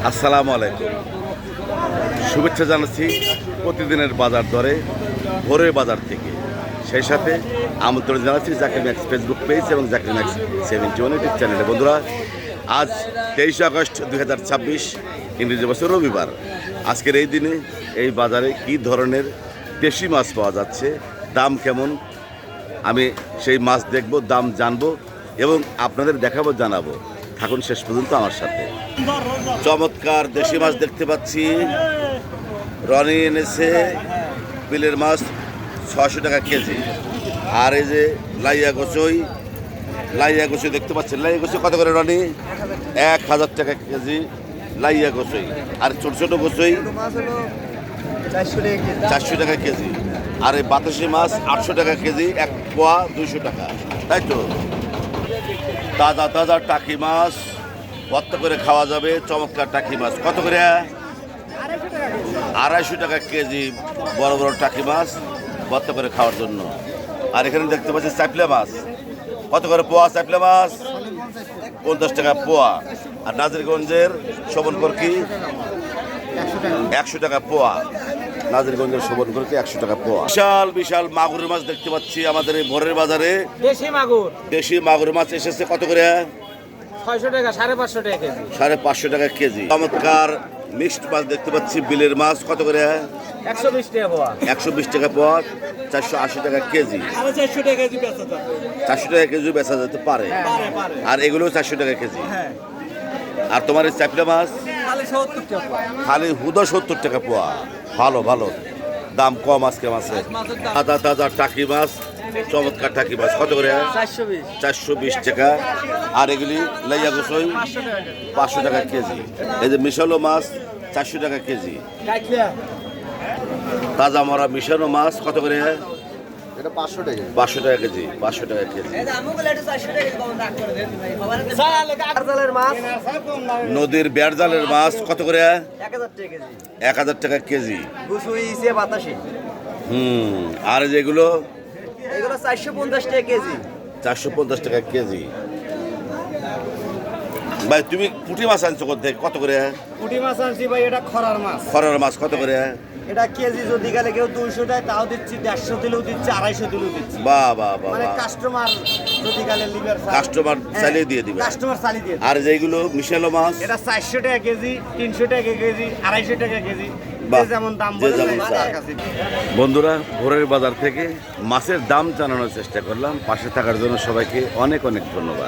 আসসালামু আলাইকুম। শুভেচ্ছা জানাচ্ছি প্রতিদিনের বাজার দরে ভোরের বাজার থেকে। সেই সাথে আমন্ত্রণ জানাচ্ছি জাকির ম্যাক্স ফেসবুক পেজ এবং জাকির ম্যাক্স 71 ইউটিউব চ্যানেলে। বন্ধুরা, আজ 23 আগস্ট 2026 ইংরেজি বছর রবিবার। আজকের এই দিনে এই বাজারে কী ধরনের দেশি মাছ পাওয়া যাচ্ছে, দাম কেমন, আমি সেই মাছ দেখব, দাম জানবো এবং আপনাদের দেখাবো, জানাবো। থাকুন শেষ পর্যন্ত আমার সাথে। চমৎকার দেশি মাছ দেখতে পাচ্ছি। রনি এনেছে বিলের মাছ 600 টাকা কেজি। আর এই যে লাইয়া কচুই দেখতে পাচ্ছেন। লাইয়া কচুই কত করে রনি? 1000 টাকা কেজি লাইয়া কচুই। আর ছোট ছোট কচুই 400 টাকা কেজি। আর এই বাতাসি মাছ 800 টাকা কেজি, এক পোয়া 200 টাকা, তাই তো? তাজা তাজা টাকি মাছ ভর্তা করে খাওয়া যাবে। চমৎকার টাকি মাছ কত করে? 250 টাকা কেজি। বড় বড় টাকি মাছ ভর্তা করে খাওয়ার জন্য। আর এখানে দেখতে পাচ্ছি চাপলা মাছ কত করে পোয়া? চাপলা মাছ 50 টাকা পোয়া। আর নাজিরগঞ্জের শোভন করকি 100 টাকা পোয়া। নাজিরগঞ্জের শোভন করকি 100 টাকা পোয়া। বিশাল বিশাল মাগুরের মাছ দেখতে পাচ্ছি আমাদের এই ভোরের বাজারে। দেশি মাগুর মাছ এসেছে কত করে? 600 টাকা, 550 টাকা কেজি। 550 টাকা কেজি। চমৎকার মিক্সড মাছ দেখতে পাচ্ছি বিলের মাছ কত করে? 120 টাকা পোয়া। 120 টাকা পোয়া, 480 টাকা কেজি। 400 টাকা কেজি বেচা যাবে। 400 টাকা কেজি বেচা যেতে পারে। আর এগুলো 400 টাকা কেজি। আর তোমার এই চাপলা মাছ খালি 70 টাকা পোয়া। খালি হুদা 70 টাকা পোয়া। ভালো ভালো দাম কম আজকে মাছের। তাজা তাজা টাকি মাছ, চমৎকার টাকি মাছ কত করে? 420 টাকা। আর এগুলি লাইয়া গোসই 500 টাকা কেজি। এই যে মিশালো মাছ 400 টাকা কেজি। তাজা মরা মিশানো মাছ কত করে? এটা 500 টাকা। 500 টাকা কেজি। 500 টাকা কেজি। নদীর বেড়জালের মাছ কত করে? 1000 টাকা কেজি। 1000 টাকা কেজি। গুসুই ইসে বাতাসি। আর যেগুলো এগুলো 450 টাকা কেজি। 450 টাকা কেজি। ভাই তুমি পুঁটি মাছ আনছো কোথায়, কত করে? পুঁটি মাছ আনছি ভাই, এটা খরার মাছ। খরার মাছ কত করে? এটা কেজি যদি গেলে কেউ 200 টাকা তাও দিচ্ছি, 150 দিলেও দিচ্ছি, 250 দিলেও দিচ্ছি। বাহ বাহ বাহ। মানে কাস্টমার যদি গেলে লিভার কাস্টমার চালিয়ে দিয়ে দিবে। কাস্টমার চালিয়ে দিয়ে। আর যেগুলো মিশালো মাছ এটা 400 টাকা কেজি, 300 টাকা কেজি, 250 টাকা কেজি। বাহ, যে যেমন দাম যে বলে যেমন তার চায়। কাছে। বন্ধুরা, ভোরের বাজার থেকে মাছের দাম জানানোর চেষ্টা করলাম। পাশে থাকার জন্য সবাইকে অনেক অনেক ধন্যবাদ।